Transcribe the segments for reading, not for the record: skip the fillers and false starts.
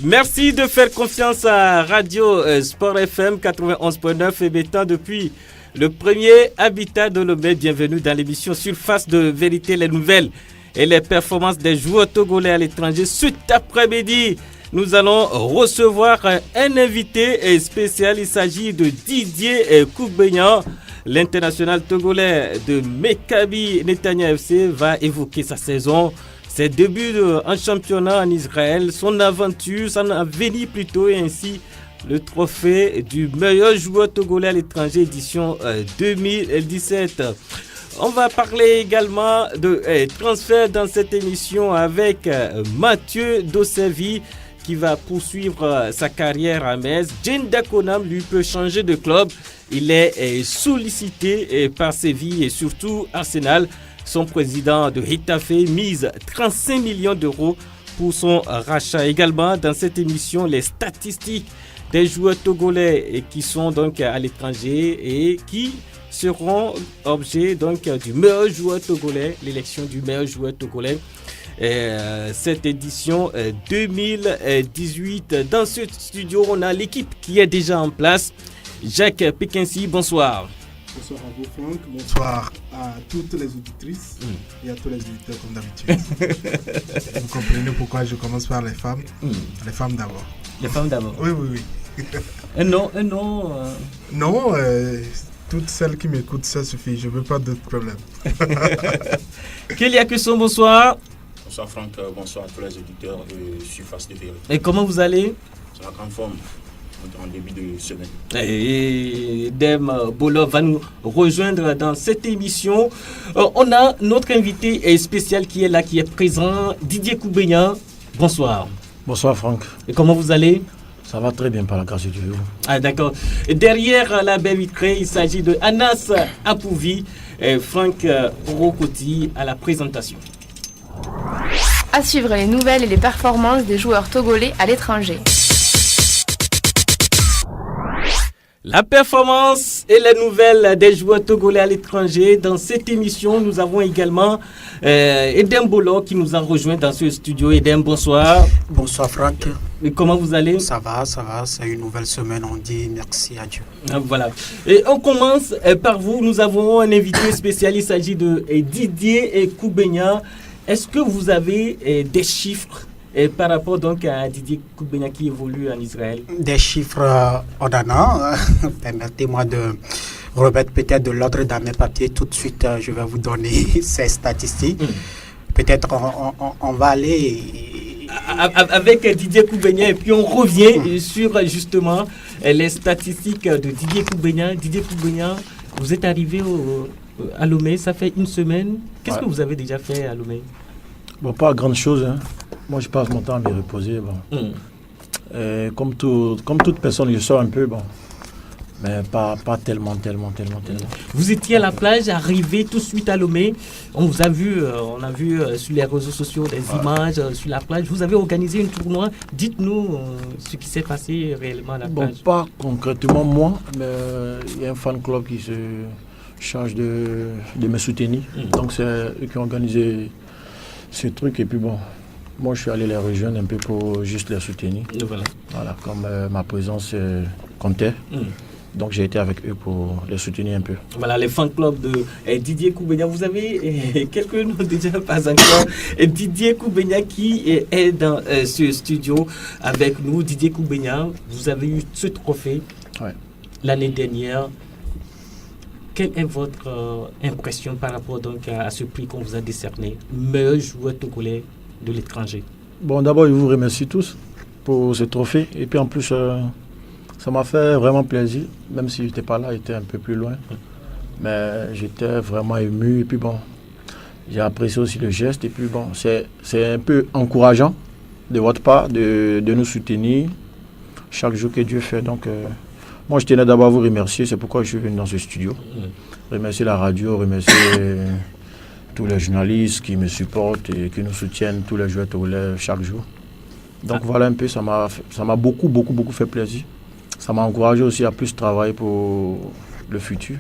Merci de faire confiance à Radio Sport FM 91.9 émettant depuis le premier habitat de Lomé. Bienvenue dans l'émission Surface de vérité, les nouvelles et les performances des joueurs togolais à l'étranger. Cet après-midi, nous allons recevoir un invité spécial. Il s'agit de Didier Koubegnan. L'international togolais de Maccabi Netanya FC va évoquer sa saison, ses débuts en championnat en Israël, son aventure, son avenir plutôt, et ainsi le trophée du meilleur joueur togolais à l'étranger édition 2017. On va parler également de transfert dans cette émission avec Mathieu Dossevi qui va poursuivre sa carrière à Metz. Jane Dakonam, lui, peut changer de club. Il est sollicité par Séville et surtout Arsenal. Son président de Hitafe mise 35 millions d'euros pour son rachat. Également, dans cette émission, les statistiques des joueurs togolais qui sont donc à l'étranger et qui seront objet donc du meilleur joueur togolais, l'élection du meilleur joueur togolais. Cette édition 2018. Dans ce studio, on a l'équipe qui est déjà en place. Jacques Pekinsi, bonsoir. Bonsoir à vous Franck, bonsoir à toutes les auditrices et à tous les auditeurs comme d'habitude. Vous comprenez pourquoi je commence par les femmes. Les femmes d'abord. Les femmes d'abord. Oui. Un nom. Non, toutes celles qui m'écoutent, ça suffit, je ne veux pas d'autres problèmes. Kélia Cusson, bonsoir. Bonsoir Franck, bonsoir à tous les auditeurs de Surface de vérité. Et comment vous allez? C'est la grande forme. En début de semaine. Et Dem Bolo va nous rejoindre dans cette émission. On a notre invité spécial qui est là, qui est présent, Didier Koubegnan. Bonsoir. Bonsoir Franck. Et comment vous allez? Ça va très bien par la grâce de Dieu. Ah d'accord. Et derrière la belle vitrée, il s'agit de Anas Apouvi et Franck Rokoti à la présentation. À suivre les nouvelles et les performances des joueurs togolais à l'étranger. La performance et les nouvelles des joueurs togolais à l'étranger. Dans cette émission, nous avons également Edem Bolo qui nous a rejoint dans ce studio. Edem, bonsoir. Bonsoir Franck. Et comment vous allez? Ça va. C'est une nouvelle semaine. On dit merci à Dieu. Voilà. Et on commence par vous. Nous avons un invité spécial. Il s'agit de Didier Koubegnan. Est-ce que vous avez des chiffres par rapport donc à Didier Koubegnan qui évolue en Israël? Des chiffres on en a. Permettez-moi de remettre peut-être de l'ordre dans mes papiers. Tout de suite, je vais vous donner ces statistiques. Peut-être on va aller avec Didier Koubegnan et puis on revient sur justement les statistiques de Didier Koubegnan. Didier Koubegnan, vous êtes arrivé à Lomé, ça fait une semaine. Qu'est-ce que vous avez déjà fait à Lomé? Bon, pas grand chose. Moi, je passe mon temps à me reposer. Comme toute personne, je sors un peu, mais pas tellement. Vous étiez à la plage, arrivé tout de suite à Lomé. On vous a vu, on a vu sur les réseaux sociaux des images sur la plage. Vous avez organisé un tournoi. Dites-nous ce qui s'est passé réellement à la plage. Bon, pas concrètement moi, mais il y a un fan club qui se charge de me soutenir. Donc, c'est eux qui ont organisé ce truc. Et puis moi, je suis allé les rejoindre un peu pour juste les soutenir. Voilà, comme ma présence comptait. Donc, j'ai été avec eux pour les soutenir un peu. Voilà, les fan clubs de Didier Koubegnan. Vous avez quelques noms déjà, pas encore. Didier Koubegnan qui est dans ce studio avec nous. Didier Koubegnan, vous avez eu ce trophée l'année dernière. Quelle est votre impression par rapport donc à ce prix qu'on vous a décerné, meilleur joueur togolais de l'étranger? Bon, d'abord, je vous remercie tous pour ce trophée. Et puis en plus, ça m'a fait vraiment plaisir, même si je n'étais pas là, j'étais un peu plus loin. Mais j'étais vraiment ému. Et puis j'ai apprécié aussi le geste. Et puis c'est un peu encourageant de votre part de nous soutenir chaque jour que Dieu fait. Donc, moi, je tenais d'abord à vous remercier. C'est pourquoi je suis venu dans ce studio. Remercier la radio, remercier tous les journalistes qui me supportent et qui nous soutiennent, tous les joueurs togolais chaque jour. Donc voilà un peu, ça m'a beaucoup fait plaisir. Ça m'a encouragé aussi à plus travailler pour le futur.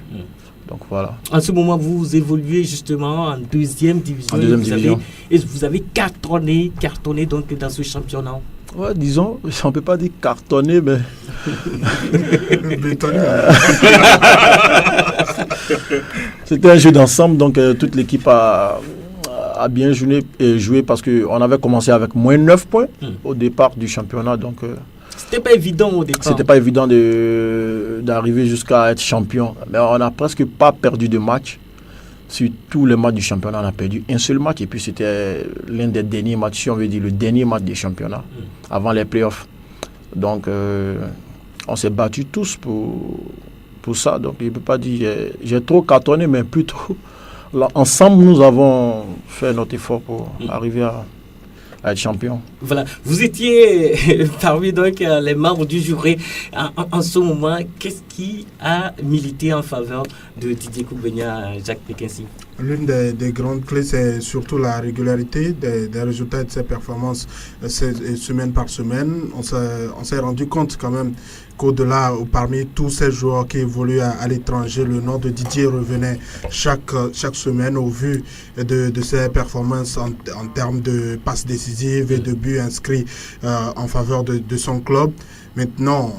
Donc voilà. En ce moment, vous évoluez justement en deuxième division. En deuxième division. Et vous avez cartonné donc dans ce championnat Ouais, disons, on ne peut pas dire cartonner, mais... C'était un jeu d'ensemble, donc toute l'équipe a bien joué parce qu'on avait commencé avec moins 9 points au départ du championnat. Donc, c'était pas évident au départ. C'était pas évident d'arriver jusqu'à être champion. Mais on n'a presque pas perdu de match. Sur tous les matchs du championnat, on a perdu un seul match. Et puis c'était l'un des derniers matchs, si on veut dire le dernier match du championnat, avant les playoffs. Donc, on s'est battus tous pour ça. Donc, je ne peux pas dire j'ai trop cartonné, mais plutôt, là, ensemble, nous avons fait notre effort pour arriver à être champion. Voilà, vous étiez parmi donc les membres du jury. En ce moment, qu'est-ce qui a milité en faveur de Didier Koumbegna, Jacques Péquincy? L'une des grandes clés, c'est surtout la régularité des résultats de ses performances semaine par semaine. On s'est rendu compte quand même qu'au-delà, parmi tous ces joueurs qui évoluent à l'étranger, le nom de Didier revenait chaque semaine au vu de ses performances en termes de passes décisives et de buts inscrits en faveur de son club. Maintenant,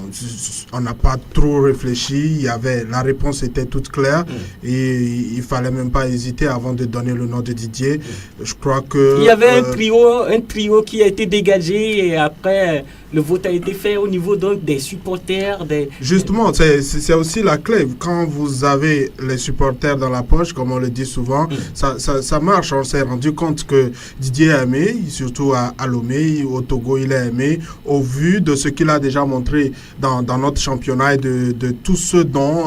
on n'a pas trop réfléchi. La réponse était toute claire et il fallait même pas hésiter avant de donner le nom de Didier. Je crois que il y avait un trio qui a été dégagé et après le vote a été fait au niveau donc des supporters. Justement, c'est aussi la clé. Quand vous avez les supporters dans la poche, comme on le dit souvent, ça marche. On s'est rendu compte que Didier est aimé, surtout à Lomé, au Togo, il est aimé au vu de ce qu'il a déjà montré dans notre championnat et de tout ce dont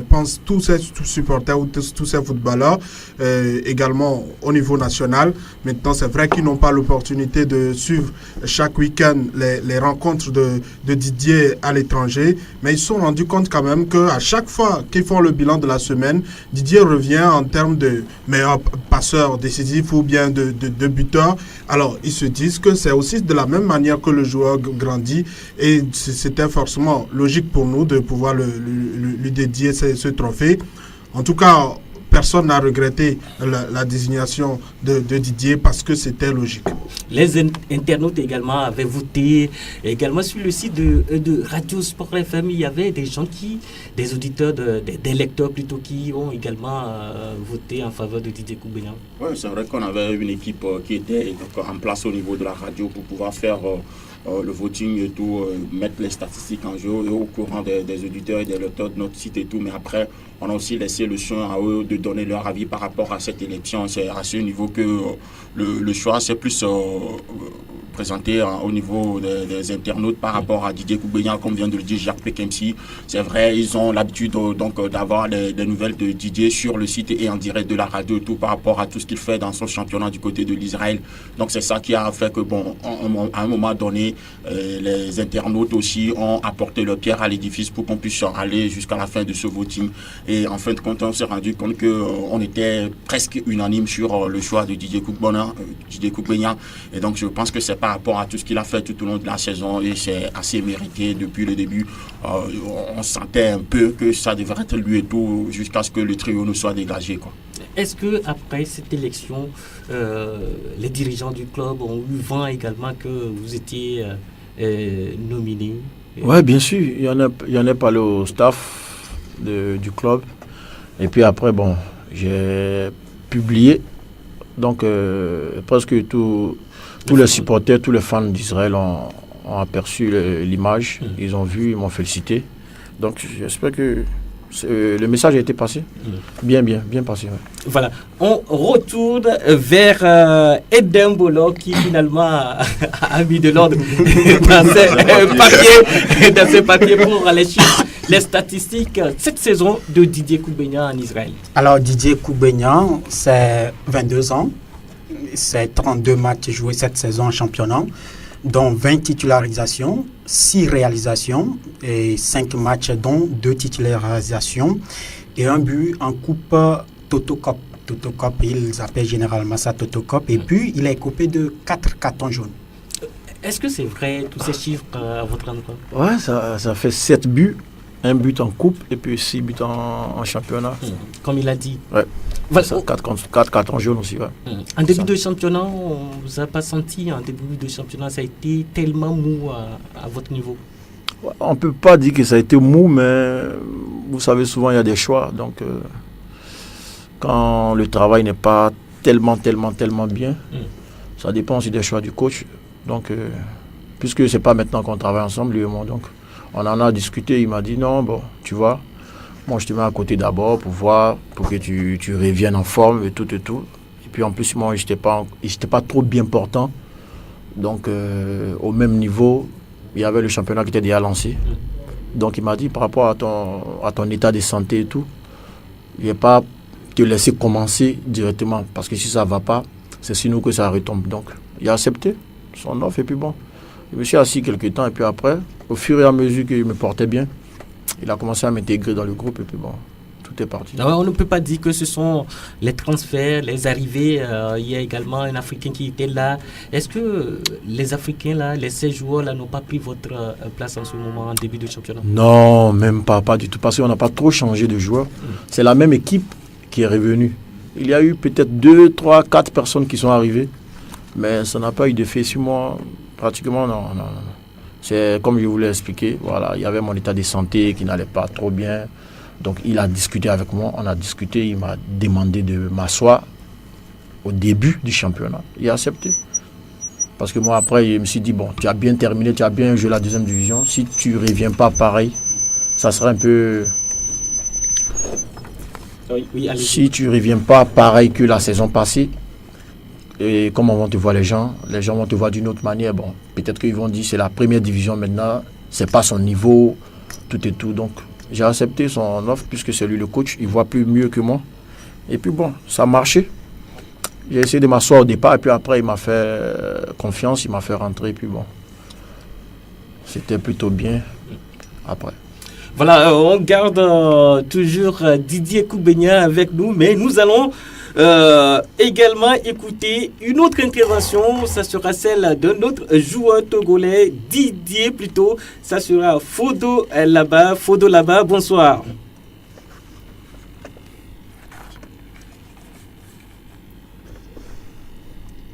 pensent tous ces supporters ou tous ces footballeurs, également au niveau national. Maintenant, c'est vrai qu'ils n'ont pas l'opportunité de suivre chaque week-end les rencontres de Didier à l'étranger, mais ils se sont rendus compte quand même qu'à chaque fois qu'ils font le bilan de la semaine, Didier revient en termes de meilleur passeur décisif ou bien de buteur. Alors, ils se disent que c'est aussi de la même manière que le joueur grandit et c'était forcément logique pour nous de pouvoir lui dédier ce trophée. En tout cas, personne n'a regretté la désignation de Didier parce que c'était logique. Les internautes également avaient voté. Également sur le site de Radio Sport FM, il y avait des auditeurs, des lecteurs plutôt, qui ont également voté en faveur de Didier Koumbegna. Oui, c'est vrai qu'on avait une équipe qui était donc en place au niveau de la radio pour pouvoir faire le voting et tout, mettre les statistiques en jeu et au courant des auditeurs et des lecteurs de notre site et tout. Mais après, on a aussi laissé le soin à eux de donner leur avis par rapport à cette élection. C'est à ce niveau que le choix s'est plus présenté au niveau des internautes par rapport à Didier Koumbegna, comme vient de le dire Jacques Péquincy. C'est vrai, ils ont l'habitude donc d'avoir des nouvelles de Didier sur le site et en direct de la radio, tout par rapport à tout ce qu'il fait dans son championnat du côté de l'Israël. Donc c'est ça qui a fait que, bon, à un moment donné, les internautes aussi ont apporté leur pierre à l'édifice pour qu'on puisse aller jusqu'à la fin de ce voting. Et en fin de compte, on s'est rendu compte qu'on était presque unanime sur le choix de Didier Koumbegna. Et donc je pense que c'est par rapport à tout ce qu'il a fait tout au long de la saison et c'est assez mérité depuis le début. On sentait un peu que ça devrait être lui et tout jusqu'à ce que le trio nous soit dégagé, quoi. Est-ce que après cette élection, les dirigeants du club ont eu vent également que vous étiez nominé? Oui, bien sûr. Il y en a parlé au staff du club. Et puis après, bon, j'ai publié. Donc, presque tous les supporters, tous les fans d'Israël ont aperçu l'image. Ils ont vu, ils m'ont félicité. Donc, j'espère que le message a été passé. Bien passé. Ouais. Voilà. On retourne vers Eden Bolo qui finalement a mis de l'ordre dans ses papiers pour aller suivre les statistiques cette saison de Didier Koumbegna en Israël. Alors Didier Koumbegna, c'est 22 ans. C'est 32 matchs joués cette saison en championnat, dont 20 titularisations, 6 réalisations et 5 matchs dont 2 titularisations et un but en coupe Toto Cup. Toto Cup, ils appellent généralement ça Toto Cup. Et puis, il est coupé de 4 cartons jaunes. Est-ce que c'est vrai, tous ces chiffres à votre endroit? Ouais, ça fait 7 buts 1 but en coupe et puis 6 buts en championnat. Comme il a dit. Ouais. Voilà. 4 en jaune aussi. Ouais. En début de championnat, on ne vous a pas senti, en début de championnat, ça a été tellement mou à votre niveau? On ne peut pas dire que ça a été mou, mais vous savez, souvent il y a des choix. Donc, quand le travail n'est pas tellement bien, ça dépend aussi des choix du coach. Donc, puisque ce n'est pas maintenant qu'on travaille ensemble, lui et moi, donc, on en a discuté. Il m'a dit non, bon, tu vois, moi je te mets à côté d'abord pour voir, pour que tu reviennes en forme et tout. Et puis en plus, moi, je n'étais pas trop bien portant. Donc, au même niveau, il y avait le championnat qui était déjà lancé. Donc, il m'a dit, par rapport à ton état de santé et tout, je ne vais pas te laisser commencer directement. Parce que si ça ne va pas, c'est sinon que ça retombe. Donc, il a accepté son offre. Et puis bon, je me suis assis quelques temps. Et puis après, au fur et à mesure que je me portais bien, il a commencé à m'intégrer dans le groupe. Et puis bon, tout est parti. On ne peut pas dire que ce sont les transferts, les arrivées. Il y a également un Africain qui était là. Est-ce que les Africains, là, les 16 joueurs, là, n'ont pas pris votre place en ce moment, en début de championnat? Non, même pas du tout. Parce qu'on n'a pas trop changé de joueurs. C'est la même équipe qui est revenue. Il y a eu peut-être 2, 3, 4 personnes qui sont arrivées. Mais ça n'a pas eu d'effet sur moi. Pratiquement, non. C'est comme je vous l'ai expliqué. Voilà, il y avait mon état de santé qui n'allait pas trop bien. Donc, il a discuté avec moi. On a discuté. Il m'a demandé de m'asseoir au début du championnat. Il a accepté. Parce que moi, après, je me suis dit, bon, tu as bien terminé, tu as bien joué la 2e division. Si tu ne reviens pas pareil, ça sera un peu... Oui, si tu ne reviens pas pareil que la saison passée, et comment vont te voir les gens vont te voir d'une autre manière. Bon, peut-être qu'ils vont dire c'est la 1re division maintenant, c'est pas son niveau, tout et tout. Donc, j'ai accepté son offre puisque c'est lui le coach, il voit plus mieux que moi. Et puis bon, ça a marché. J'ai essayé de m'asseoir au départ et puis après, il m'a fait confiance, il m'a fait rentrer. Et puis bon, c'était plutôt bien après. Voilà, on garde toujours Didier Koubenia avec nous, mais nous allons également écouter une autre intervention. Ça sera celle d'un autre joueur togolais, Didier plutôt. Ça sera Fodo Laba. Fodo Laba, bonsoir.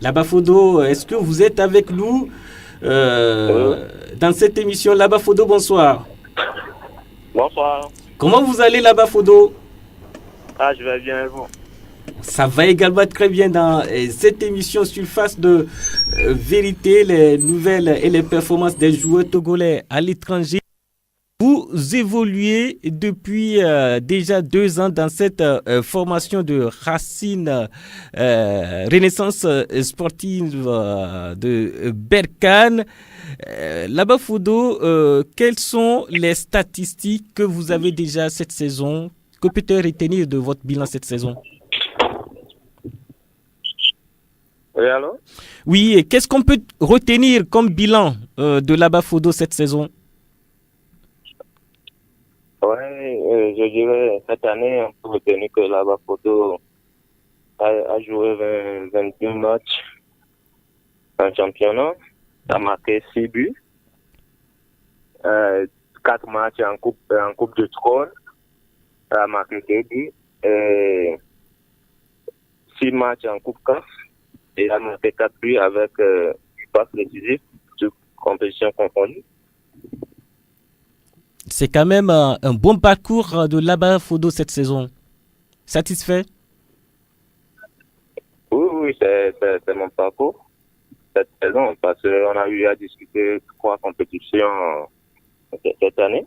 Laba Fodo, est-ce que vous êtes avec nous dans cette émission? Laba Fodo, bonsoir. Bonsoir. Comment vous allez là-bas, Fodo? Je vais bien et vous? Ça va également très bien dans cette émission sur Face de Vérité, les nouvelles et les performances des joueurs togolais à l'étranger. Vous évoluez depuis déjà 2 ans dans cette formation de Racine Renaissance sportive de Berkane. Là-bas, Fodo, quelles sont les statistiques que vous avez déjà cette saison? Que peut-on retenir de votre bilan cette saison? Oui, allô? Oui, et qu'est-ce qu'on peut retenir comme bilan de là-bas, Fodo, cette saison? Oui, je dirais cette année, on peut retenir que là-bas, Fodo a joué 21 matchs en championnat. A marqué 6 buts, 4 matchs en coupe de trône, a marqué 2 buts, et 6 matchs en coupe CAF, et a marqué 4 buts avec 10 passes décisives de compétition confondue. C'est quand même un bon parcours de là-bas, Fodo, cette saison. Satisfait? Oui, c'est mon parcours cette saison, parce qu'on a eu à discuter 3 compétitions cette année.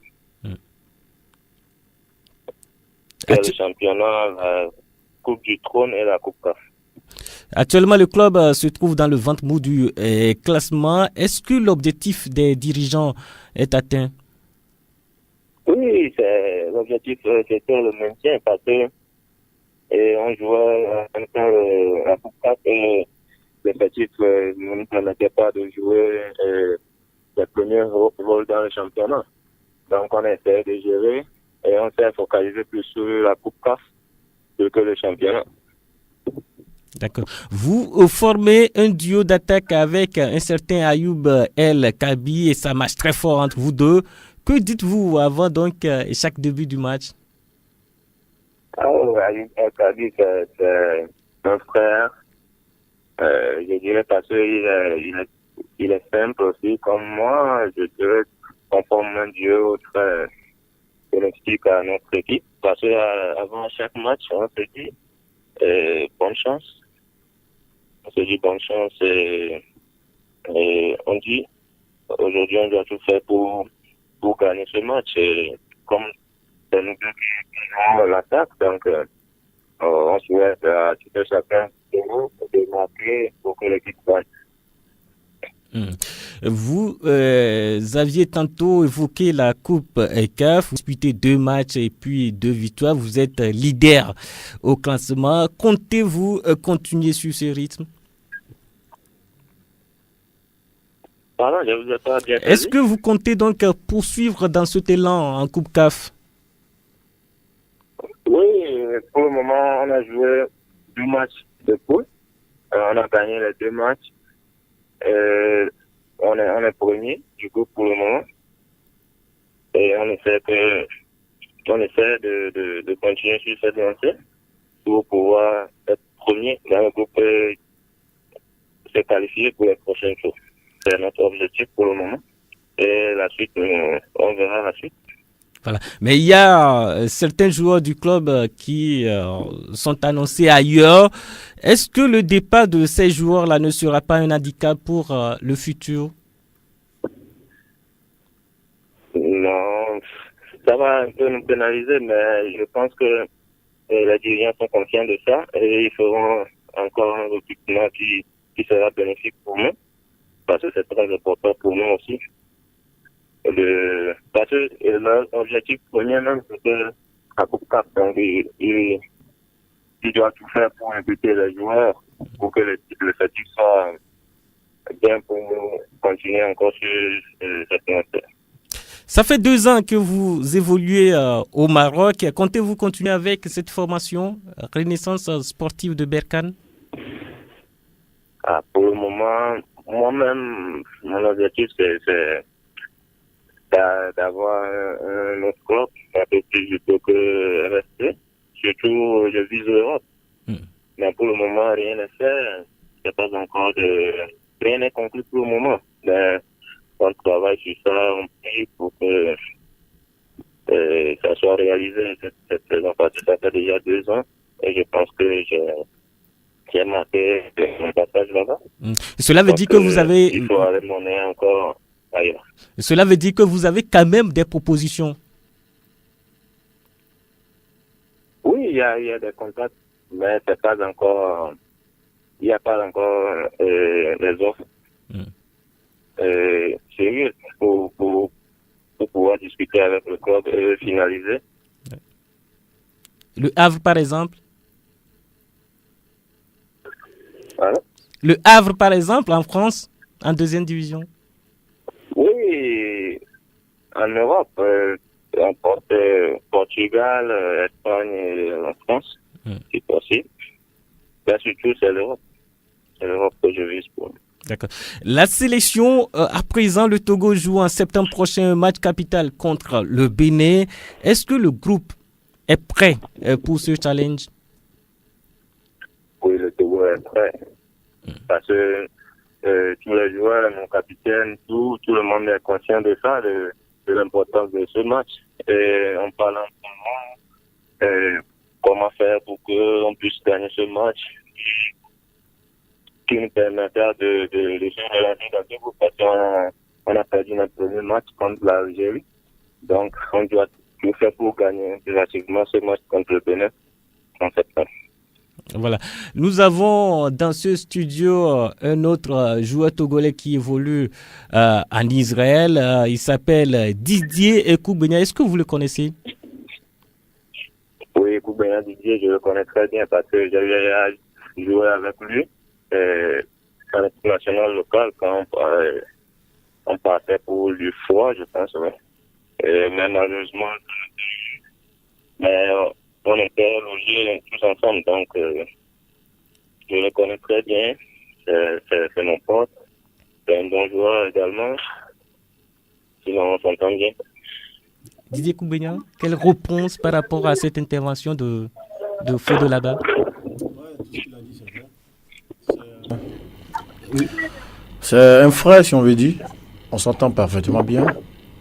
Le championnat, la Coupe du Trône et la Coupe CAF. Actuellement, le club se trouve dans le ventre mou du classement. Est-ce que l'objectif des dirigeants est atteint? Oui, l'objectif c'était le maintien, parce que on jouait la Coupe CAF et l'effectif ne nous permettait pas de jouer les premiers rôles dans le championnat. Donc on essaie de gérer et on s'est focalisé plus sur la Coupe CAF que le championnat. D'accord. Vous formez un duo d'attaque avec un certain Ayoub El Kabi et ça marche très fort entre vous deux. Que dites-vous avant donc chaque début du match? Khabib, c'est un frère. Je dirais parce qu'il est simple aussi comme moi. Je dirais conforme un Dieu au trait explique à notre équipe. Parce que avant chaque match, on se dit bonne chance. On se dit bonne chance et on dit aujourd'hui on doit tout faire pour gagner ce match. Et comme c'est nous deux qui jouons l'attaque, donc on souhaite à tout un chacun de nous de marquer pour que l'équipe gagne. Vous aviez tantôt évoqué la Coupe CAF, vous disputez 2 matchs et puis 2 victoires, vous êtes leader au classement. Comptez-vous continuer sur ce rythme? Pardon, je vous ai pas bien Est-ce saisi. que vous comptez donc poursuivre dans cet élan en Coupe CAF? Oui, pour le moment, on a joué 2 matchs de poule. On a gagné les 2 matchs. On est premier, du coup, pour le moment. Et on essaie de continuer sur cette lancée pour pouvoir être premier dans le groupe et se qualifier pour les prochains tours. C'est notre objectif pour le moment. Et la suite, on verra la suite. Voilà. Mais il y a certains joueurs du club qui sont annoncés ailleurs. Est-ce que le départ de ces joueurs-là ne sera pas un handicap pour le futur? Non, ça va un peu nous pénaliser, mais je pense que les dirigeants sont conscients de ça et ils feront encore un recrutement qui sera bénéfique pour nous, parce que c'est très important pour nous aussi. Parce que leur objectif premier même, c'est que la Coupe CAF, donc il doit tout faire pour inviter les joueurs, pour que l'effectif soit bien pour nous continuer encore sur cette lancée. Ça fait 2 ans que vous évoluez au Maroc. Comptez-vous continuer avec cette formation Renaissance sportive de Berkane? Pour le moment, moi-même, mon objectif, c'est d'avoir un autre club un peu plus plutôt que rester. Surtout, je vise l'Europe. Mais pour le moment, rien n'est fait. Rien n'est conclu pour le moment. Mais on travaille sur ça, on prie pour que ça soit réalisé cette saison. Parce que ça fait déjà 2 ans et je pense que j'ai marqué mon passage là-bas. Cela veut dire que vous avez... Il faut aller monnaie encore ailleurs. Cela veut dire que vous avez quand même des propositions. Oui, il y a des contacts, mais c'est pas encore... Il n'y a pas encore les offres sérieuses pour pouvoir discuter avec le club et finaliser. Le Havre, par exemple? Voilà. Le Havre, par exemple, en France, en 2e division? Oui, en Europe, on porte Portugal, Espagne et la France, si possible. Mais surtout, c'est l'Europe. C'est l'Europe que je vise pour nous. D'accord. La sélection, à présent, le Togo joue en septembre prochain un match capital contre le Bénin. Est-ce que le groupe est prêt pour ce challenge? Oui, le Togo est prêt. Parce que tous les joueurs, mon capitaine, tout le monde est conscient de ça, de l'importance de ce match. Et on parle en ce moment comment faire pour qu'on puisse gagner ce match qui nous permettra de se relancer dans ce groupe, parce qu'on a perdu notre premier match contre l'Algérie. Donc, on doit tout faire pour gagner relativement ce match contre le Bénin en septembre. Voilà. Nous avons dans ce studio un autre joueur togolais qui évolue en Israël. Il s'appelle Didier Ekoubenia. Est-ce que vous le connaissez? Oui, Ekoubenia Didier, je le connais très bien parce que j'avais joué avec lui à l'équipe nationale locale quand on passait pour du froid, je pense. Ouais. Mais malheureusement, on était logés tous ensemble, donc je le connais très bien. C'est mon pote. C'est un bon joueur également. Sinon, on s'entend bien. Didier Koumbénia, quelle réponse par rapport à cette intervention de Fodo là-bas? C'est un frère, si on veut dire. On s'entend parfaitement bien.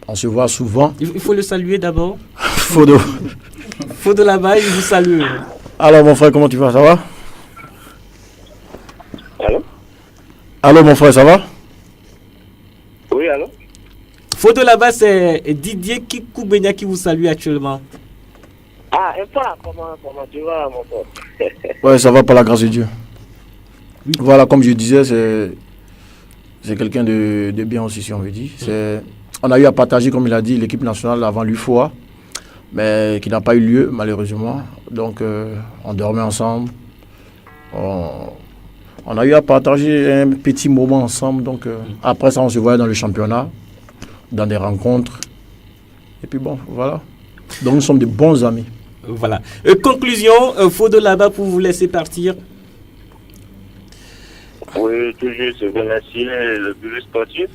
On se voit souvent. Il faut le saluer d'abord. Fodo. Fodo là-bas, il vous salue. Alors mon frère, comment tu vas? Ça va? Allô? Allô mon frère, ça va? Oui, allô? Fodo là-bas, c'est Didier Koumbénia qui vous salue actuellement. Ah, et toi, comment tu vas, mon frère? Ouais, ça va par la grâce de Dieu. Oui. Voilà, comme je disais, c'est quelqu'un de bien aussi, si on veut dire. On a eu à partager, comme il a dit, l'équipe nationale avant l'UFOA, mais qui n'a pas eu lieu, malheureusement. Donc, on dormait ensemble. On a eu à partager un petit moment ensemble. Donc, après ça, on se voyait dans le championnat, dans des rencontres. Et puis bon, voilà. Donc, nous sommes de bons amis. Voilà. Conclusion, Fodo là-bas pour vous laisser partir. Oui, toujours se remercier le bureau sportif.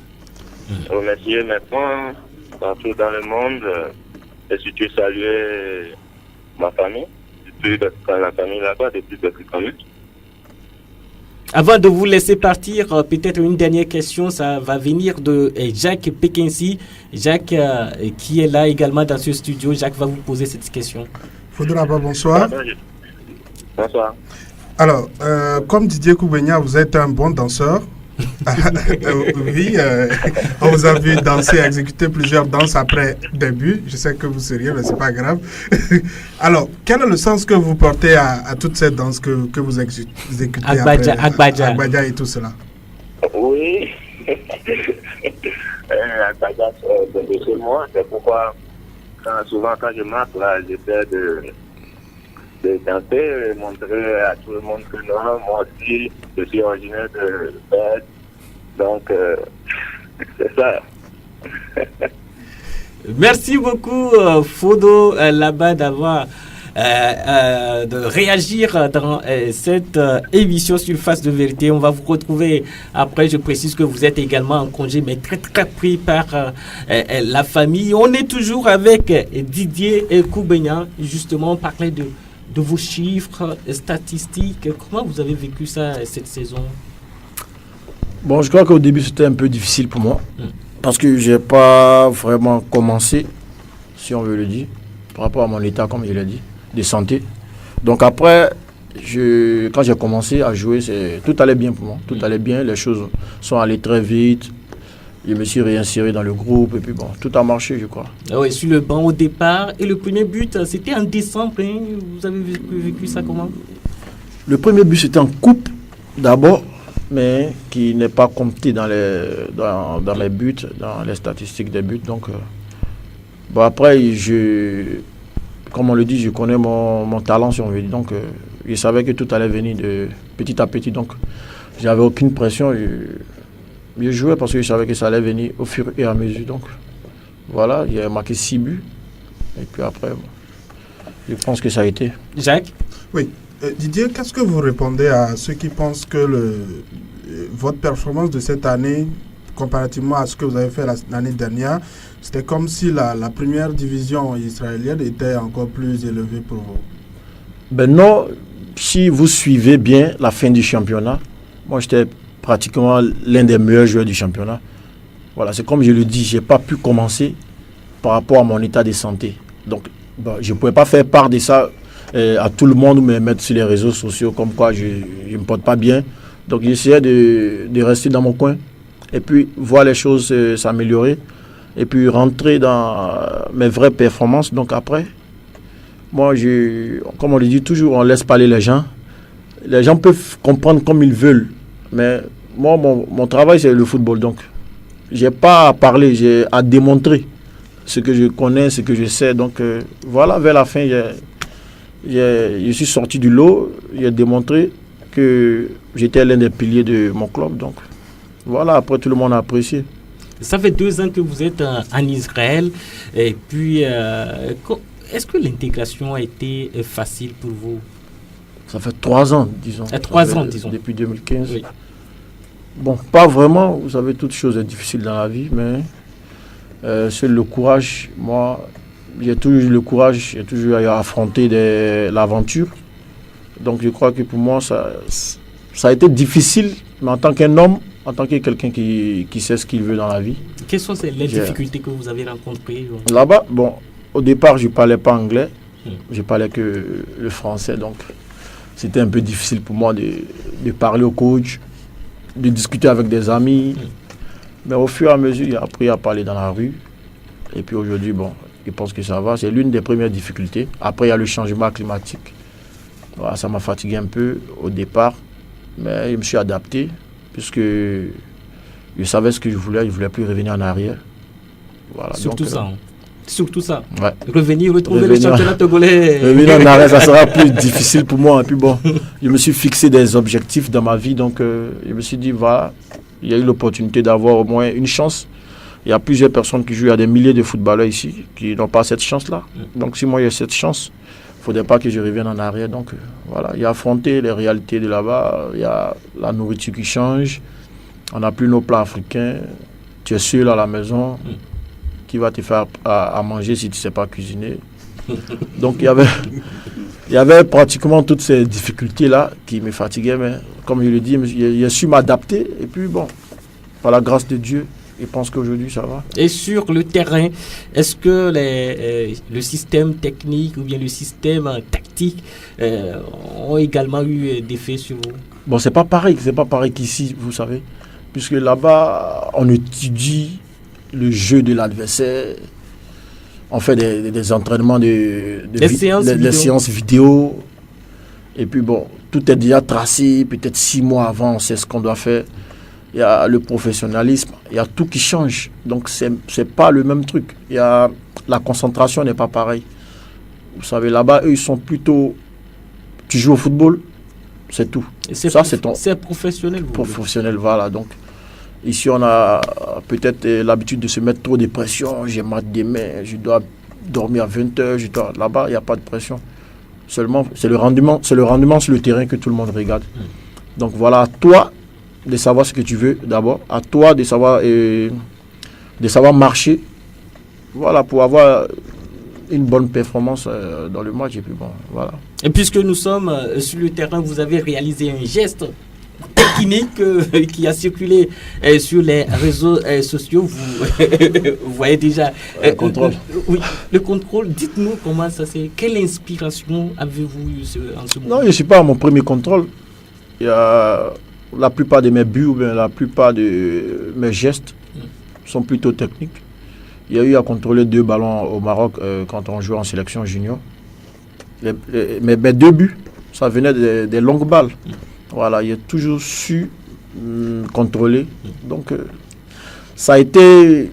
Remercier maintenant partout dans le monde. Et surtout saluer ma famille. Depuis la famille là-bas, depuis quelques années. Avant de vous laisser partir, peut-être une dernière question, ça va venir de Jacques Pekensi. Jacques, qui est là également dans ce studio. Jacques va vous poser cette question. Fodo là-bas, bonsoir. Bonsoir. Alors, comme Didier Koumbénia, vous êtes un bon danseur. Oui, on vous a vu danser, exécuter plusieurs danses après début. Je sais que vous seriez, mais c'est pas grave. Alors, quel est le sens que vous portez à toutes ces danses que vous exécutez Agbaja, après Agbaja et tout cela? Oui. Agbaja, c'est chez moi. C'est pourquoi, souvent, quand je marche, là, j'essaie de danser et montrer à tout le monde que non, moi aussi, je suis originaire de Bède. Donc, c'est ça. Merci beaucoup, Fodo, là-bas, d'avoir de réagir dans cette émission sur Face de Vérité. On va vous retrouver après. Je précise que vous êtes également en congé, mais très très pris par la famille. On est toujours avec Didier Koumbénia. Justement, on parlait de vos chiffres, statistiques. Comment vous avez vécu ça cette saison? Bon, je crois qu'au début, c'était un peu difficile pour moi. Parce que je n'ai pas vraiment commencé, si on veut le dire, par rapport à mon état, comme je l'ai dit, de santé. Donc après, quand j'ai commencé à jouer, tout allait bien pour moi. Tout allait bien, les choses sont allées très vite. Je me suis réinséré dans le groupe et puis bon, tout a marché, je crois. Ah ouais, sur le banc au départ. Et le premier but, c'était en décembre. Hein. Vous avez vécu ça comment? Le premier but, c'était en coupe d'abord, mais qui n'est pas compté dans les buts, dans les statistiques des buts. Donc, bon, après, comme on le dit, je connais mon talent, si on veut dire. Donc, je savais que tout allait venir de petit à petit. Donc, j'avais aucune pression. Je jouais parce que je savais que ça allait venir au fur et à mesure. Donc, voilà, il a marqué 6 buts. Et puis après, je pense que ça a été. Jacques? Oui. Didier, qu'est-ce que vous répondez à ceux qui pensent que votre performance de cette année, comparativement à ce que vous avez fait l'année dernière, c'était comme si la première division israélienne était encore plus élevée pour vous? Ben non, si vous suivez bien la fin du championnat, moi j'étais pratiquement l'un des meilleurs joueurs du championnat. Voilà, c'est comme je le dis, je n'ai pas pu commencer par rapport à mon état de santé. Donc, je ne pouvais pas faire part de ça à tout le monde ou me mettre sur les réseaux sociaux comme quoi je ne me porte pas bien. Donc, j'essayais de rester dans mon coin et puis voir les choses s'améliorer et puis rentrer dans mes vraies performances. Donc, après, moi, comme on le dit toujours, on laisse parler les gens. Les gens peuvent comprendre comme ils veulent. Mais moi, mon travail, c'est le football. Donc, je n'ai pas à parler, j'ai à démontrer ce que je connais, ce que je sais. Donc, voilà, vers la fin, je suis sorti du lot. J'ai démontré que j'étais l'un des piliers de mon club. Donc, voilà, après, tout le monde a apprécié. Ça fait 2 ans que vous êtes en Israël. Et puis, est-ce que l'intégration a été facile pour vous? Ça fait 3 ans, disons. 3 ans, disons. Depuis 2015. Oui. Bon, pas vraiment. Vous savez, toute chose est difficile dans la vie, mais seul le courage, moi, j'ai toujours eu le courage, j'ai toujours eu à affronter l'aventure. Donc je crois que pour moi, ça a été difficile, mais en tant qu'un homme, en tant que quelqu'un qui sait ce qu'il veut dans la vie. Quelles sont les difficultés que vous avez rencontrées? Là-bas, bon, au départ, je ne parlais pas anglais, je parlais que le français, donc c'était un peu difficile pour moi de parler au coach, de discuter avec des amis. Mais au fur et à mesure, j'ai appris à parler dans la rue. Et puis aujourd'hui, bon, je pense que ça va. C'est l'une des premières difficultés. Après, il y a le changement climatique. Voilà, ça m'a fatigué un peu au départ, mais je me suis adapté puisque je savais ce que je voulais ne voulais plus revenir en arrière. Voilà, surtout donc, ça. Surtout ça. Ouais. Retrouver le championnat togolais. Revenir en arrière, ça sera plus difficile pour moi. Et puis bon, je me suis fixé des objectifs dans ma vie, donc je me suis dit, voilà, il y a eu l'opportunité d'avoir au moins une chance. Il y a plusieurs personnes qui jouent, il y a des milliers de footballeurs ici qui n'ont pas cette chance-là. Donc si moi j'ai cette chance, il ne faudrait pas que je revienne en arrière. Donc voilà, il y a affronter les réalités de là-bas, il y a la nourriture qui change, on n'a plus nos plats africains, tu es seul à la maison, qui va te faire à manger si tu ne sais pas cuisiner. Donc il y avait pratiquement toutes ces difficultés-là qui me fatiguaient, mais comme je le dis, j'ai su m'adapter et puis bon, par la grâce de Dieu, je pense qu'aujourd'hui, ça va. Et sur le terrain, est-ce que le système technique ou bien le système tactique ont également eu des effets sur vous? Bon, c'est pas pareil qu'ici, vous savez. Puisque là-bas, on étudie le jeu de l'adversaire. On fait des entraînements, des séances vidéo. Et puis bon, tout est déjà tracé. Peut-être 6 mois avant, on sait ce qu'on doit faire. Il y a le professionnalisme, il y a tout qui change. Donc, c'est pas le même truc. La concentration n'est pas pareille. Vous savez, là-bas, eux, ils sont plutôt... Tu joues au football, c'est tout. C'est professionnel. Professionnel, voilà. Donc, ici, on a peut-être l'habitude de se mettre trop de pression. J'ai mal des mains, je dois dormir à 20h. Là-bas, il n'y a pas de pression. Seulement, c'est le rendement sur le terrain que tout le monde regarde. Donc, voilà, toi... de savoir ce que tu veux d'abord, à toi de savoir marcher, voilà, pour avoir une bonne performance dans le match. Et puis bon, voilà. Et puisque nous sommes sur le terrain, vous avez réalisé un geste technique qui a circulé sur les réseaux sociaux. Vous voyez déjà le contrôle. Oui, le contrôle. Dites-nous comment ça s'est. Quelle inspiration avez-vous eu en ce moment? Non, je ne suis pas à mon premier contrôle. Il y a la plupart de mes buts ou bien la plupart de mes gestes sont plutôt techniques. Il y a eu à contrôler 2 ballons au Maroc quand on jouait en sélection junior. Mes 2 buts, ça venait des longues balles. Voilà, il a toujours su contrôler. Donc, ça a été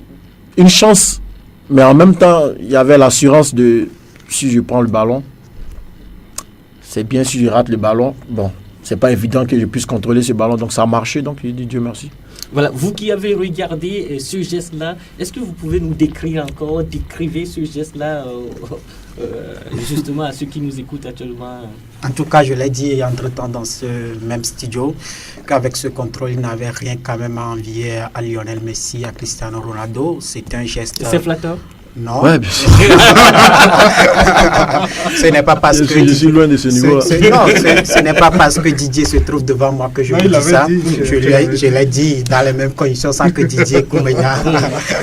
une chance, mais en même temps, il y avait l'assurance de si je prends le ballon, c'est bien si je rate le ballon. Bon. C'est pas évident que je puisse contrôler ce ballon, donc ça a marché, donc je dis Dieu merci. Voilà, vous qui avez regardé ce geste-là, est-ce que vous pouvez nous décrire encore, décrivez ce geste-là justement à ceux qui nous écoutent actuellement? En tout cas, je l'ai dit entre-temps dans ce même studio, qu'avec ce contrôle, il n'avait rien quand même à envier à Lionel Messi, à Cristiano Ronaldo. C'est un geste... C'est flatteur? Non. Ouais, bien sûr. Ce n'est pas parce que je suis loin de ce niveau. Ce n'est pas parce que Didier se trouve devant moi que je vous dis ça. Je l'ai dit dans les mêmes conditions sans que Didier Koumbénia.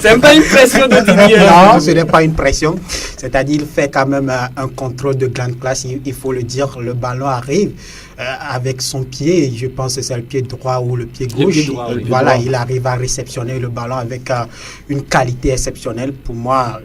C'est pas une pression de Didier. Non, ce n'est pas une pression. C'est-à-dire il fait quand même un contrôle de grande classe. Il faut le dire, le ballon arrive. Avec son pied, je pense que c'est le pied droit ou le pied gauche. Il arrive à réceptionner le ballon avec une qualité exceptionnelle. Pour moi,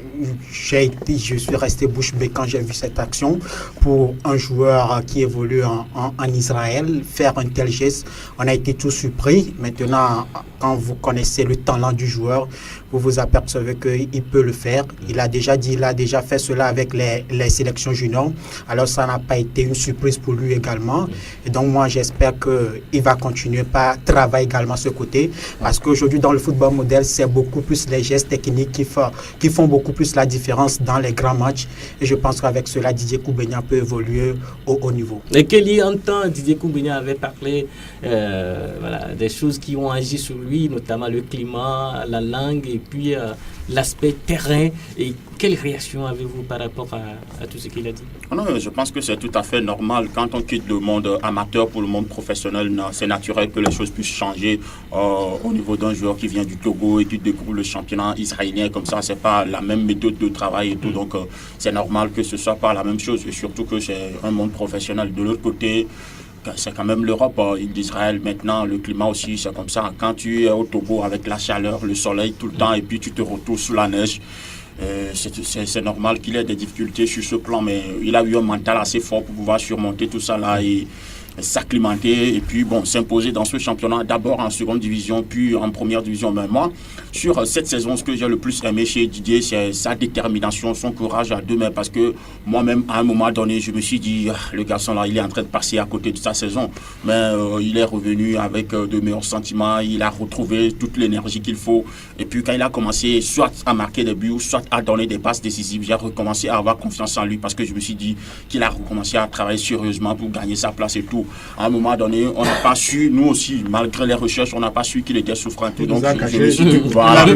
je suis resté bouche bée quand j'ai vu cette action. Pour un joueur qui évolue en Israël, faire un tel geste, on a été tous surpris. Maintenant, quand vous connaissez le talent du joueur, vous vous apercevez qu'il peut le faire. Il a déjà fait cela avec les sélections juniors. Alors ça n'a pas été une surprise pour lui également. Et donc moi j'espère qu'il va continuer par travailler également ce côté. Parce qu'aujourd'hui dans le football moderne, c'est beaucoup plus les gestes techniques qui font beaucoup plus la différence dans les grands matchs. Et je pense qu'avec cela, Didier Koumbénia peut évoluer au haut niveau. Et quel temps Didier Koumbénia avait parlé des choses qui ont agi sur lui, notamment le climat, la langue et puis l'aspect terrain. Et quelle réaction avez-vous par rapport à tout ce qu'il a dit? Non, je pense que c'est tout à fait normal. Quand on quitte le monde amateur pour le monde professionnel, c'est naturel que les choses puissent changer au niveau d'un joueur qui vient du Togo et qui découvre le championnat israélien comme ça. C'est pas la même méthode de travail et tout. Donc, c'est normal que ce soit pas la même chose. Et surtout que c'est un monde professionnel. De l'autre côté, c'est quand même l'Europe, d'Israël maintenant, le climat aussi, c'est comme ça. Quand tu es au Togo avec la chaleur, le soleil tout le temps et puis tu te retrouves sous la neige, c'est normal qu'il ait des difficultés sur ce plan, mais il a eu un mental assez fort pour pouvoir surmonter tout ça là et s'acclimater et puis s'imposer dans ce championnat, d'abord en seconde division puis en première division. Mais moi, sur cette saison, ce que j'ai le plus aimé chez Didier, c'est sa détermination, son courage à deux mains, parce que moi-même à un moment donné, je me suis dit le garçon là, il est en train de passer à côté de sa saison, mais il est revenu avec de meilleurs sentiments, il a retrouvé toute l'énergie qu'il faut et puis quand il a commencé soit à marquer des buts, soit à donner des passes décisives, j'ai recommencé à avoir confiance en lui parce que je me suis dit qu'il a recommencé à travailler sérieusement pour gagner sa place et tout. À un moment donné, on n'a pas su, nous aussi, malgré les recherches, on n'a pas su qu'il était souffrant. Donc, je me suis dit, voilà, je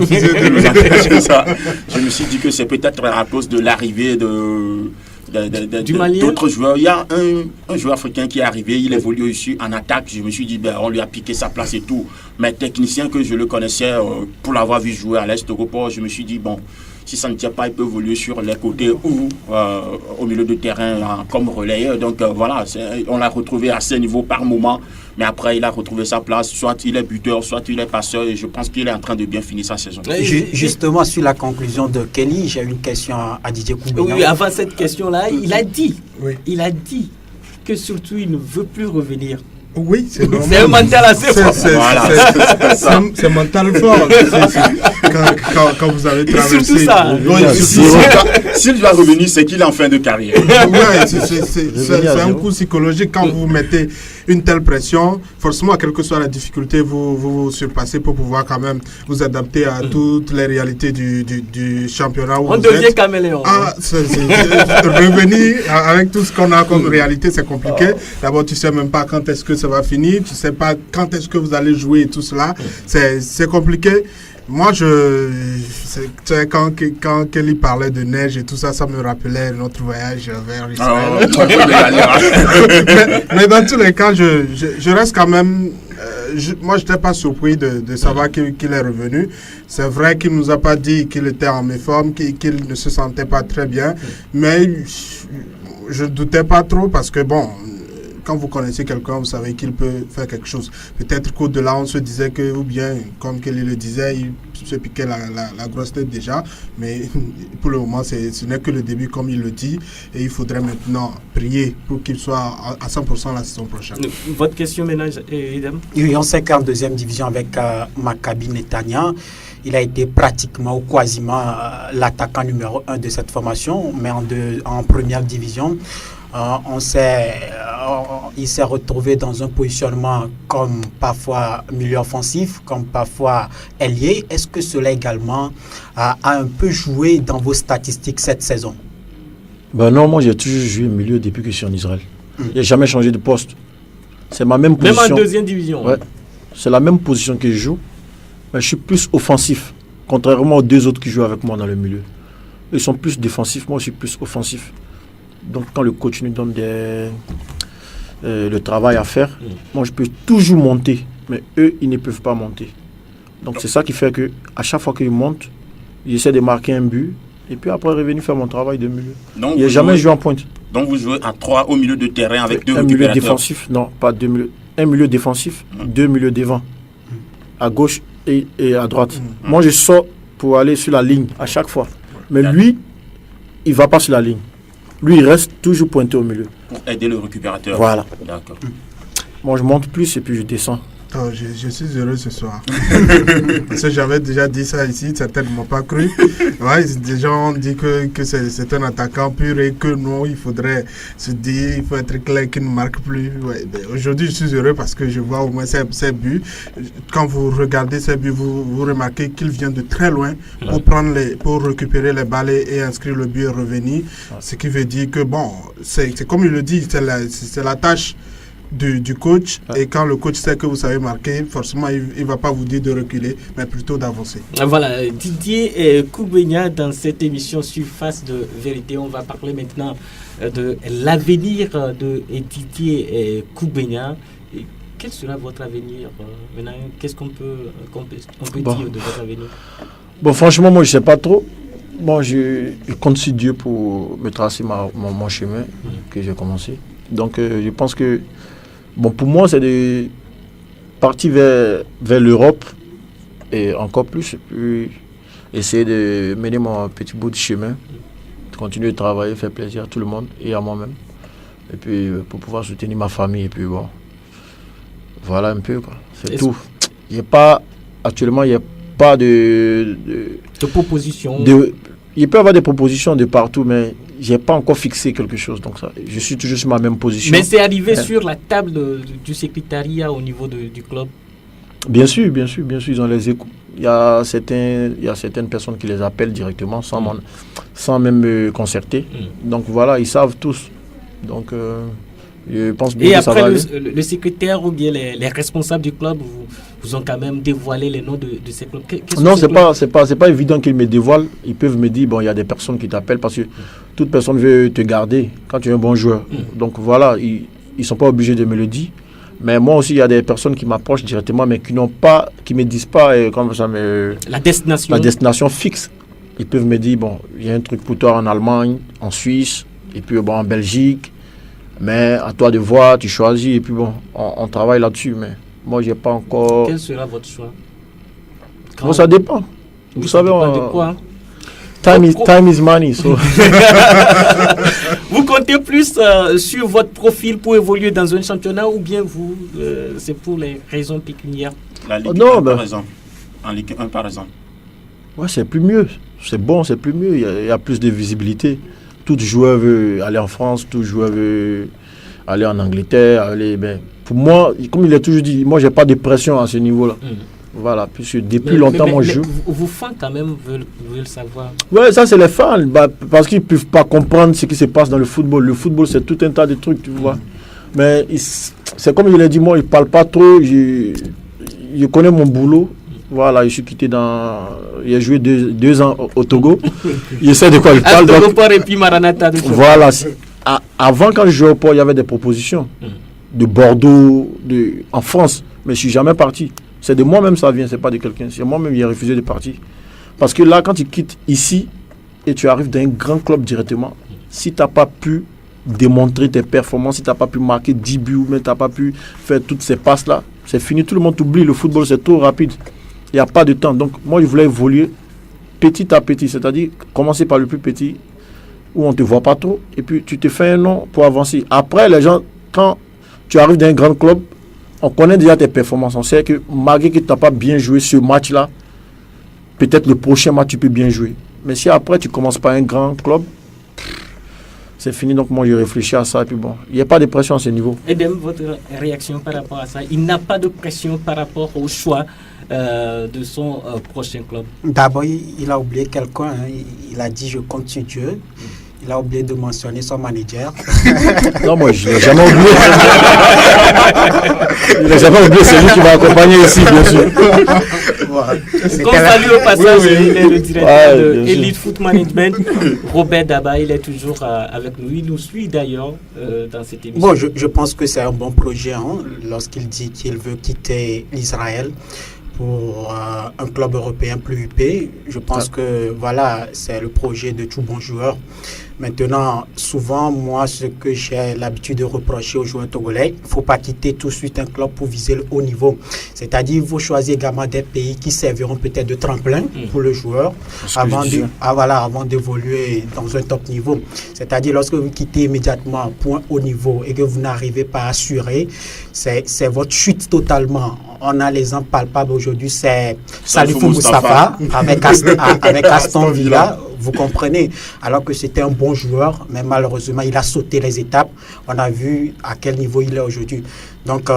me suis dit que c'est peut-être à cause de l'arrivée d'autres joueurs. Il y a un joueur africain qui est arrivé, il évolue ici en attaque. Je me suis dit, on lui a piqué sa place et tout. Mais technicien que je le connaissais, pour l'avoir vu jouer à l'Est Europort, je me suis dit, si ça ne tient pas, il peut évoluer sur les côtés ou au milieu de terrain comme relayeur. Donc voilà, on l'a retrouvé à ce niveau par moment. Mais après, il a retrouvé sa place. Soit il est buteur, soit il est passeur. Et je pense qu'il est en train de bien finir sa saison. Justement, sur la conclusion de Kelly, j'ai une question à Didier Koumbéna. Oui, avant cette question-là, il a dit que surtout, il ne veut plus revenir. Oui, c'est normal. C'est un mental assez fort. C'est mental fort. Quand vous avez traversé. Surtout ça. S'il doit revenir, c'est qu'il est en fin de carrière. Ouais, c'est un coup psychologique. Quand vous mettez une telle pression, forcément, quelle que soit la difficulté, vous surpassez pour pouvoir quand même vous adapter à toutes les réalités du championnat. On devient caméléon. Revenir avec tout ce qu'on a comme réalité, c'est compliqué. D'abord, tu ne sais même pas quand est-ce que ça va finir, tu ne sais pas quand est-ce que vous allez jouer et tout cela. C'est compliqué. Moi, quand Kelly parlait de neige et tout ça, ça me rappelait notre voyage vers Israël. Mais dans tous les cas, je reste quand même... moi, je n'étais pas surpris de savoir qu'il est revenu. C'est vrai qu'il ne nous a pas dit qu'il était en méforme, qu'il ne se sentait pas très bien. Mais je ne doutais pas trop parce que, quand vous connaissez quelqu'un, vous savez qu'il peut faire quelque chose. Peut-être qu'au-delà, on se disait que, ou bien, comme Kelly le disait, il se piquait la grosse tête déjà. Mais pour le moment, ce n'est que le début, comme il le dit. Et il faudrait maintenant prier pour qu'il soit à 100% la saison prochaine. Votre question, ménage, Idem? Oui, on sait qu'en deuxième division avec Maccabi Netanya, il a été pratiquement ou quasiment l'attaquant numéro 1 de cette formation. Mais en première division, il s'est retrouvé dans un positionnement comme parfois milieu offensif, comme parfois ailier. Est-ce que cela également a un peu joué dans vos statistiques cette saison? Non, moi j'ai toujours joué milieu depuis que je suis en Israël. Je n'ai jamais changé de poste. C'est ma même position. Même en deuxième division. Ouais. C'est la même position que je joue. Mais je suis plus offensif, contrairement aux deux autres qui jouent avec moi dans le milieu. Ils sont plus défensifs, moi je suis plus offensif. Donc quand le coach nous donne le travail à faire, moi je peux toujours monter, mais eux ils ne peuvent pas monter. Donc c'est ça qui fait qu'à chaque fois qu'ils montent, j'essaie de marquer un but et puis après revenir faire mon travail de milieu. Donc, il n'a jamais joué en pointe. Donc vous jouez à 3 au milieu de terrain avec 2 récupérateurs. Un milieu défensif, non, pas 2 milieux. Un milieu défensif, 2 milieux devant, à gauche et à droite. Moi je sors pour aller sur la ligne à chaque fois, mais lui il ne va pas sur la ligne. Lui, il reste toujours pointé au milieu. Pour aider le récupérateur. Voilà. D'accord. Moi, je monte plus et puis je descends. Je suis heureux ce soir. Parce que j'avais déjà dit ça ici, certains ne m'ont pas cru. Ouais, des gens ont dit que c'est un attaquant pur et que non, il faudrait se dire, il faut être clair qu'il ne marque plus. Ouais, aujourd'hui, je suis heureux parce que je vois au moins ces buts. Quand vous regardez ces buts, vous remarquez qu'il vient de très loin pour récupérer les balles et inscrire le but et revenir. Ce qui veut dire que, c'est comme il le dit, c'est la tâche du coach. Et quand le coach sait que vous savez marquer, forcément, il ne va pas vous dire de reculer, mais plutôt d'avancer. Voilà, Didier Kougbegna, dans cette émission sur Face de Vérité, on va parler maintenant de l'avenir de Didier Kougbegna. Quel sera votre avenir maintenant? Qu'est-ce qu'on peut dire de votre avenir? Bon, franchement, moi, je ne sais pas trop. Bon, je compte sur Dieu pour me tracer mon chemin que j'ai commencé. Donc, je pense que, bon, pour moi, c'est de partir vers l'Europe et encore plus, et puis essayer de mener mon petit bout de chemin, de continuer de travailler, faire plaisir à tout le monde et à moi-même. Et puis, pour pouvoir soutenir ma famille. Et puis, bon, voilà un peu, quoi. C'est tout. Actuellement, il n'y a pas de propositions. Il peut y avoir des propositions de partout, mais je n'ai pas encore fixé quelque chose. Donc ça, je suis toujours sur ma même position. Mais c'est arrivé sur la table du secrétariat au niveau du club? Bien sûr, ils ont les échos. Il y a certaines personnes qui les appellent directement sans même me concerter. Donc voilà, ils savent tous. Donc je pense bien que ça va aller. Et après, le secrétaire ou bien les responsables du club vous ont quand même dévoilé les noms de ces clubs? Non, c'est pas évident qu'ils me dévoilent. Ils peuvent me dire, bon, il y a des personnes qui t'appellent parce que toute personne veut te garder quand tu es un bon joueur. Donc voilà, ils ne sont pas obligés de me le dire. Mais moi aussi, il y a des personnes qui m'approchent directement, mais qui me disent pas la destination fixe. Ils peuvent me dire, bon, il y a un truc pour toi en Allemagne, en Suisse, et puis bon, en Belgique. Mais à toi de voir, tu choisis, et puis bon, on travaille là-dessus. Mais moi, je n'ai pas encore... Quel sera votre choix? Bon, ça dépend. Vous savez, de quoi? Time is money. So. Vous comptez plus sur votre profil pour évoluer dans un championnat ou bien c'est pour les raisons pécuniaires? La Ligue 1 par exemple. En Ligue 1 par exemple. Ouais, c'est plus mieux. C'est bon, c'est plus mieux. Il y a plus de visibilité. Tout joueur veut aller en France, tout joueur veut aller en Angleterre. Pour moi, comme il a toujours dit, moi, je n'ai pas de pression à ce niveau-là. Voilà, puisque depuis longtemps, moi, je joue. Vos fans, quand même, veulent savoir. Ouais, ça, c'est les fans. Parce qu'ils ne peuvent pas comprendre ce qui se passe dans le football. Le football, c'est tout un tas de trucs, tu vois. Mais c'est comme je l'ai dit, moi, il ne parle pas trop. Je connais mon boulot. Voilà, je suis quitté il a joué deux ans au Togo. Je sais de quoi il parle. Et puis Maranatha. Voilà. Avant, quand je jouais au port, il y avait des propositions de Bordeaux, en France. Mais je ne suis jamais parti. C'est de moi-même ça vient, ce n'est pas de quelqu'un. C'est moi-même qui ai refusé de partir. Parce que là, quand tu quittes ici et tu arrives dans un grand club directement, si tu n'as pas pu démontrer tes performances, si tu n'as pas pu marquer 10 buts, mais tu n'as pas pu faire toutes ces passes-là, c'est fini. Tout le monde t'oublie. Le football, c'est trop rapide. Il n'y a pas de temps. Donc, moi, je voulais évoluer petit à petit. C'est-à-dire, commencer par le plus petit, où on ne te voit pas trop. Et puis, tu te fais un nom pour avancer. Après, les gens, quand tu arrives dans un grand club, on connaît déjà tes performances. On sait que malgré que tu n'as pas bien joué ce match-là, peut-être le prochain match, tu peux bien jouer. Mais si après, tu commences par un grand club, c'est fini. Donc, moi, je réfléchis à ça. Et puis bon, il n'y a pas de pression à ce niveau. Et bien, votre réaction par rapport à ça? Il n'a pas de pression par rapport au choix de son prochain club? D'abord, il a oublié quelqu'un. Hein. Il a dit, je compte sur Dieu. Il a oublié de mentionner son manager. Non, moi, je ne l'ai jamais oublié. Je ne l'ai jamais oublié, c'est lui qui m'a accompagné ici, bien sûr. Voilà. Qu'on salue au passage, il est le directeur de Elite Foot Management, Robert Daba, il est toujours avec nous. Il nous suit d'ailleurs dans cette émission. Bon, je pense que c'est un bon projet hein, lorsqu'il dit qu'il veut quitter l'Israël pour un club européen plus huppé. Je pense que voilà, c'est le projet de tout bon joueur. Maintenant, souvent, moi, ce que j'ai l'habitude de reprocher aux joueurs togolais, il ne faut pas quitter tout de suite un club pour viser le haut niveau. C'est-à-dire, il faut choisir également des pays qui serviront peut-être de tremplin pour le joueur avant d'évoluer dans un top niveau. C'est-à-dire, lorsque vous quittez immédiatement un point haut niveau et que vous n'arrivez pas à assurer, c'est votre chute totalement. On a l'exemple palpable aujourd'hui, c'est Salifou Moustapha avec Aston Villa. Vous comprenez, alors que c'était un bon joueur, mais malheureusement, il a sauté les étapes. On a vu à quel niveau il est aujourd'hui. Donc,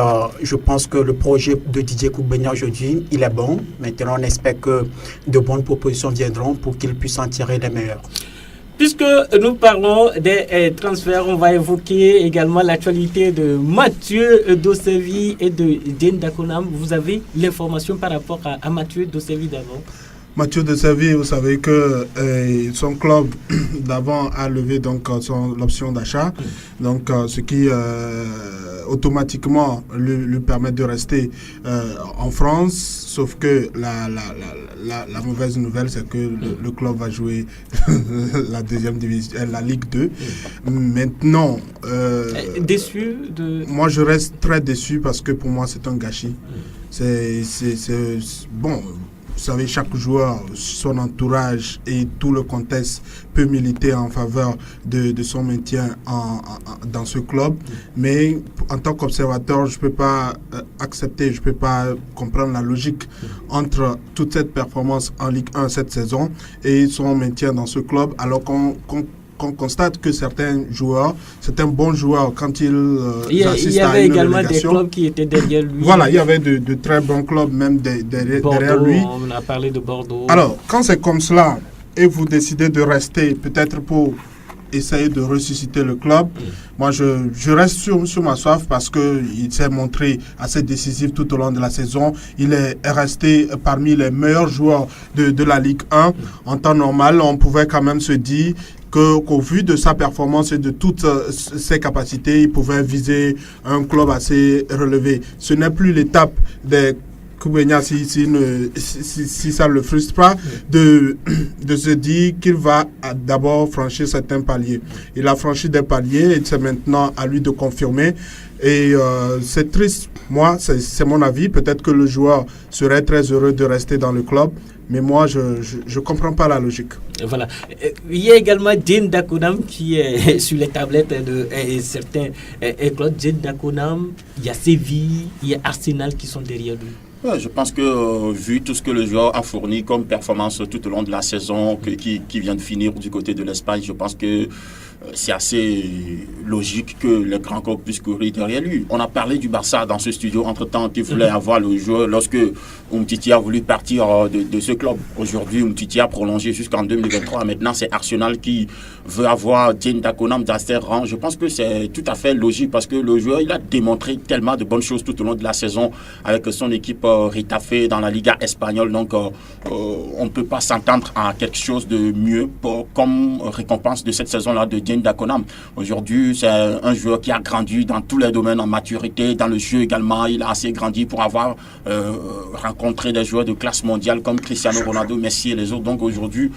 je pense que le projet de Didier Kougbegna aujourd'hui, il est bon. Maintenant, on espère que de bonnes propositions viendront pour qu'il puisse en tirer les meilleurs. Puisque nous parlons des transferts, on va évoquer également l'actualité de Mathieu Dosevi et de Diène Dakonam. Vous avez l'information par rapport à Mathieu Dosevi d'avant? Mathieu Dosevi, vous savez que son club d'avant a levé donc l'option d'achat, donc ce qui automatiquement lui permet de rester en France. Sauf que la mauvaise nouvelle, c'est que le club va jouer la deuxième division, la Ligue 2. Maintenant, déçu de... Moi, je reste très déçu parce que pour moi, c'est un gâchis. C'est bon. Vous savez, chaque joueur, son entourage et tout le contexte peut militer en faveur de son maintien dans ce club. Mais en tant qu'observateur, je ne peux pas accepter, je ne peux pas comprendre la logique entre toute cette performance en Ligue 1 cette saison et son maintien dans ce club, alors qu'on constate que certains bons joueurs, quand ils assistent à une relégation... Il y avait également des clubs qui étaient derrière lui. Voilà, il y avait de très bons clubs même derrière lui. On a parlé de Bordeaux. Alors, quand c'est comme cela, et vous décidez de rester, peut-être pour essayer de ressusciter le club, moi je reste sur ma soif parce qu'il s'est montré assez décisif tout au long de la saison. Il est resté parmi les meilleurs joueurs de la Ligue 1. En temps normal, on pouvait quand même se dire qu'au vu de sa performance et de toutes ses capacités, il pouvait viser un club assez relevé. Ce n'est plus l'étape des Koubenya, si ça ne le frustre pas, de se dire qu'il va d'abord franchir certains paliers. Il a franchi des paliers et c'est maintenant à lui de confirmer. Et c'est triste. Moi, c'est mon avis. Peut-être que le joueur serait très heureux de rester dans le club. Mais moi, je ne comprends pas la logique. Voilà. Il y a également Diène Dakonam qui est sur les tablettes de certains clubs. Diène Dakonam, il y a Séville, il y a Arsenal qui sont derrière lui. Ouais, je pense que vu tout ce que le joueur a fourni comme performance tout au long de la saison qui vient de finir du côté de l'Espagne, je pense que c'est assez logique que le grand club puisse courir derrière lui. On a parlé du Barça dans ce studio entre-temps qui voulait avoir le joueur lorsque Umtiti a voulu partir de ce club. Aujourd'hui, Umtiti a prolongé jusqu'en 2023. Maintenant, c'est Arsenal qui veut avoir Diène Dakonam dans ses rangs. Je pense que c'est tout à fait logique parce que le joueur, il a démontré tellement de bonnes choses tout au long de la saison avec son équipe Retafe dans la Liga espagnole. Donc, on ne peut pas s'entendre à quelque chose de mieux comme récompense de cette saison-là de Diène Dakonam. Aujourd'hui, c'est un joueur qui a grandi dans tous les domaines en maturité, dans le jeu également. Il a assez grandi pour avoir rencontré des joueurs de classe mondiale comme Cristiano Ronaldo, Messi et les autres. Donc aujourd'hui,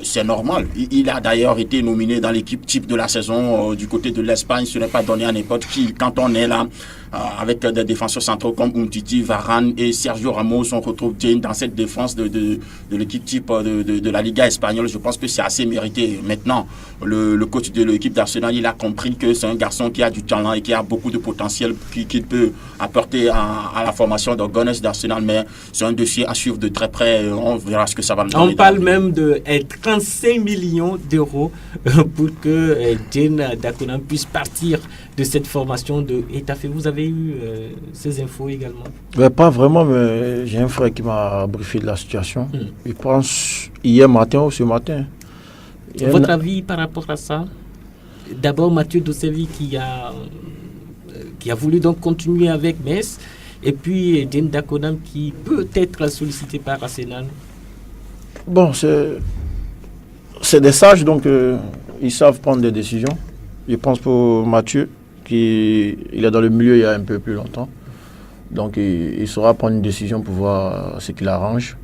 c'est normal. Il a d'ailleurs été nominé dans l'équipe type de la saison du côté de l'Espagne. Ce n'est pas donné à n'importe qui. Quand on est là, avec des défenseurs centraux comme Umtiti, Varane et Sergio Ramos, on retrouve Diène dans cette défense de l'équipe type de la Liga espagnole. Je pense que c'est assez mérité. Maintenant, le coach de l'équipe d'Arsenal, il a compris que c'est un garçon qui a du talent et qui a beaucoup de potentiel qu'il peut apporter à la formation de Gunners d'Arsenal. Mais c'est un dossier à suivre de très près. On verra ce que ça va me donner. On parle même de 35 millions d'euros pour que Diène Dakonam puisse partir de cette formation de Retafe. Vous avez eu ces infos également? Pas vraiment, mais j'ai un frère qui m'a briefé de la situation. Je pense hier matin ou ce matin. Votre avis par rapport à ça? D'abord, Mathieu Dosevi qui a voulu donc continuer avec Metz, et puis Diène Dakonam qui peut être sollicité par Arsenal. Bon, c'est des sages, donc ils savent prendre des décisions. Je pense pour Mathieu, il est dans le milieu il y a un peu plus longtemps. Donc il saura prendre une décision pour voir ce qu'il arrange.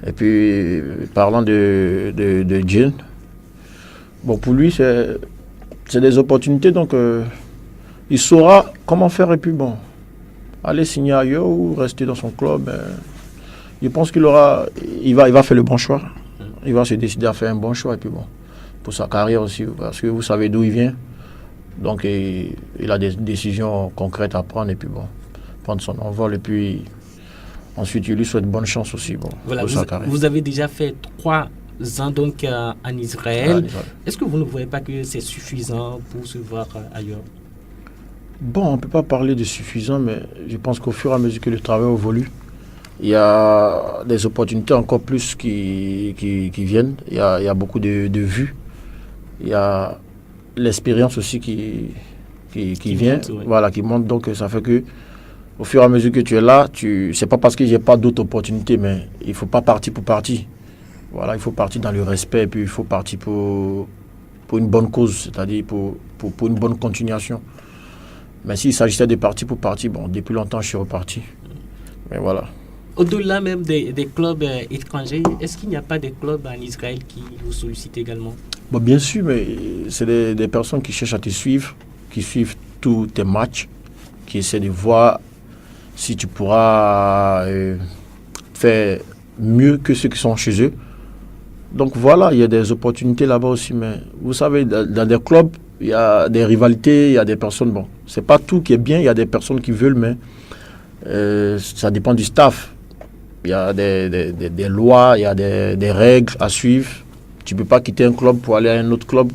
Et puis, parlant de Diène, bon, pour lui, c'est des opportunités, donc il saura comment faire et puis bon, aller signer ailleurs ou rester dans son club. Je pense qu'il va faire le bon choix. Il va se décider à faire un bon choix et puis bon, pour sa carrière aussi, parce que vous savez d'où il vient. Donc il a des décisions concrètes à prendre et puis bon, prendre son envol et puis ensuite il lui souhaite bonne chance aussi voilà, pour sa carrière. Vous avez déjà fait 3 ans donc en Israël. Est-ce que vous ne voyez pas que c'est suffisant pour se voir ailleurs? Bon, on ne peut pas parler de suffisant, mais je pense qu'au fur et à mesure que le travail évolue, il y a des opportunités encore plus qui viennent. Il y a beaucoup de vues il y a l'expérience aussi qui vient, monte, ouais. voilà, qui monte. Donc ça fait que au fur et à mesure que tu es là, c'est pas parce que j'ai pas d'autres opportunités, mais il faut pas partir pour partir. Voilà, il faut partir dans le respect, et puis il faut partir pour une bonne cause, c'est-à-dire pour une bonne continuation. Mais s'il s'agissait de partir pour partir, bon, depuis longtemps je suis reparti. Mais voilà. Au-delà même des clubs étrangers, est-ce qu'il n'y a pas des clubs en Israël qui vous sollicitent également? Bon, bien sûr, mais c'est des personnes qui cherchent à te suivre, qui suivent tous tes matchs, qui essaient de voir si tu pourras faire mieux que ceux qui sont chez eux. Donc voilà, il y a des opportunités là-bas aussi, mais vous savez, dans des clubs, il y a des rivalités, il y a des personnes, bon, c'est pas tout qui est bien, il y a des personnes qui veulent, mais ça dépend du staff. Il y a des lois, il y a des règles à suivre. Tu ne peux pas quitter un club pour aller à un autre club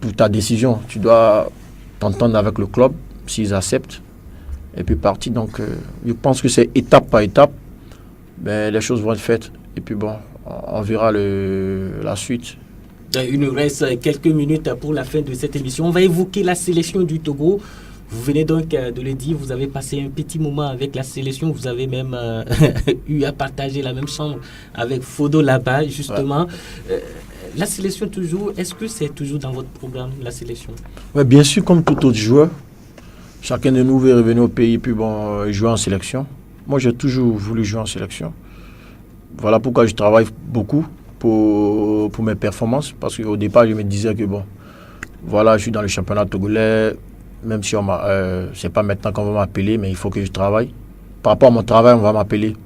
pour ta décision. Tu dois t'entendre avec le club, s'ils acceptent, et puis partir. Donc, je pense que c'est étape par étape, mais les choses vont être faites. Et puis bon, on verra la suite. Il nous reste quelques minutes pour la fin de cette émission. On va évoquer la sélection du Togo. Vous venez donc de le dire, vous avez passé un petit moment avec la sélection, vous avez même eu à partager la même chambre avec Fodo là-bas, justement. Ouais. La sélection toujours, est-ce que c'est toujours dans votre programme, la sélection? Oui, bien sûr, comme tout autre joueur. Chacun de nous veut revenir au pays, puis bon, jouer en sélection. Moi, j'ai toujours voulu jouer en sélection. Voilà pourquoi je travaille beaucoup pour mes performances, parce qu'au départ, je me disais que bon, voilà, je suis dans le championnat togolais. Même si c'est pas maintenant qu'on va m'appeler, mais il faut que je travaille. Par rapport à mon travail, on va m'appeler.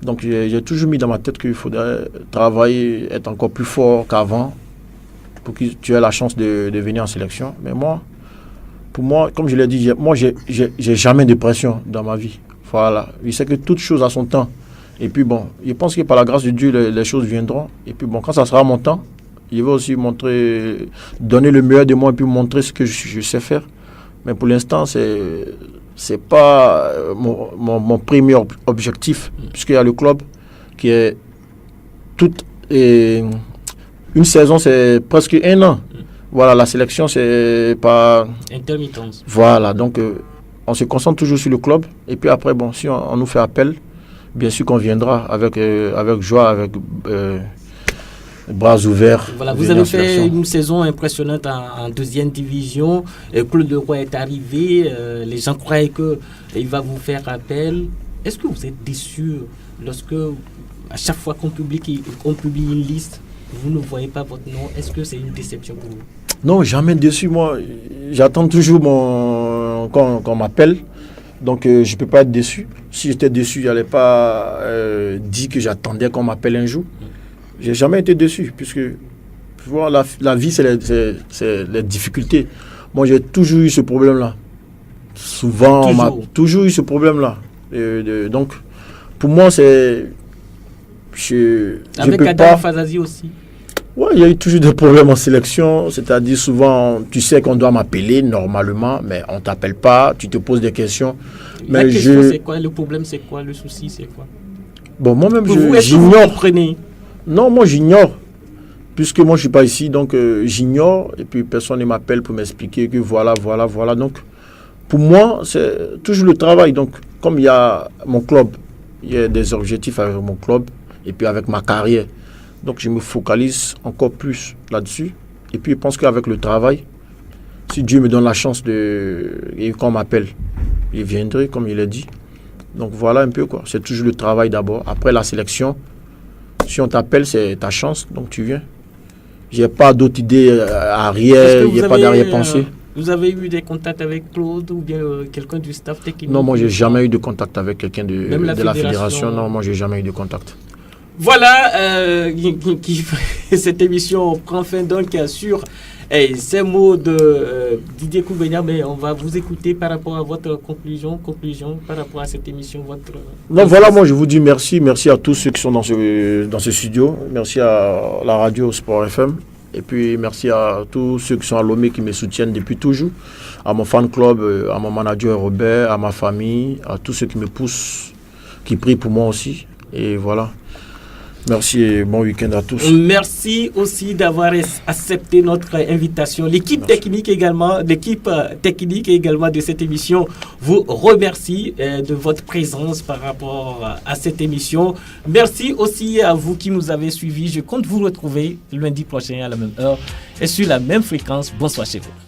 Donc j'ai toujours mis dans ma tête qu'il faudrait travailler, être encore plus fort qu'avant pour que tu aies la chance de venir en sélection. Mais pour moi, comme je l'ai dit, j'ai jamais de pression dans ma vie. Voilà. Je sais que toute chose a son temps. Et puis bon, je pense que par la grâce de Dieu, les choses viendront. Et puis bon, quand ça sera mon temps, je vais aussi donner le meilleur de moi et puis montrer ce que je sais faire. Mais pour l'instant, c'est pas mon premier objectif, puisqu'il y a le club qui est une saison, c'est presque un an. Voilà, la sélection, c'est pas intermittence. Voilà, donc on se concentre toujours sur le club. Et puis après, bon, si on nous fait appel, bien sûr qu'on viendra avec joie, avec bras ouverts. Voilà, vous avez fait une saison impressionnante en deuxième division. Claude Leroy est arrivé. Les gens croyaient qu'il va vous faire appel. Est-ce que vous êtes déçu lorsque, à chaque fois qu'on publie une liste, vous ne voyez pas votre nom? Est-ce que c'est une déception pour vous? Non, jamais déçu. Moi, j'attends toujours qu'on m'appelle. Donc, je ne peux pas être déçu. Si j'étais déçu, je n'allais pas dire que j'attendais qu'on m'appelle un jour. J'ai jamais été déçu, puisque voir la vie, c'est les difficultés. Moi, j'ai toujours eu ce problème-là. Souvent, on m'a toujours eu ce problème-là. Donc, pour moi, c'est... Avec Adam Fazazi aussi. Oui, il y a eu toujours des problèmes en sélection. C'est-à-dire, souvent, tu sais qu'on doit m'appeler normalement, mais on ne t'appelle pas, tu te poses des questions. La question, c'est quoi? Le problème, c'est quoi? Le souci, c'est quoi? Bon, moi-même, j'ignore. Non, moi j'ignore, puisque moi je ne suis pas ici, donc j'ignore, et puis personne ne m'appelle pour m'expliquer que voilà. Donc pour moi, c'est toujours le travail. Donc comme il y a mon club, il y a des objectifs avec mon club, et puis avec ma carrière. Donc je me focalise encore plus là-dessus. Et puis je pense qu'avec le travail, si Dieu me donne la chance et qu'on m'appelle, je viendrai, comme il a dit. Donc voilà un peu quoi, c'est toujours le travail d'abord. Après la sélection, si on t'appelle, c'est ta chance, donc tu viens. J'ai pas d'autres idées arrière, il n'y a pas d'arrière-pensée. Vous avez eu des contacts avec Claude ou bien quelqu'un du staff technique? Non, moi j'ai jamais eu de contact avec quelqu'un de la fédération. Non, moi j'ai jamais eu de contact. Voilà, cette émission prend fin donc sur ces mots de Didier Koumbénia, mais on va vous écouter par rapport à votre conclusion par rapport à cette émission. Non, voilà, moi je vous dis merci à tous ceux qui sont dans ce studio, merci à la radio Sport FM, et puis merci à tous ceux qui sont à Lomé qui me soutiennent depuis toujours, à mon fan club, à mon manager Robert, à ma famille, à tous ceux qui me poussent, qui prient pour moi aussi, et voilà. Merci et bon week-end à tous. Merci aussi d'avoir accepté notre invitation. L'équipe technique également de cette émission vous remercie de votre présence par rapport à cette émission. Merci aussi à vous qui nous avez suivis. Je compte vous retrouver lundi prochain à la même heure et sur la même fréquence. Bonsoir chez vous.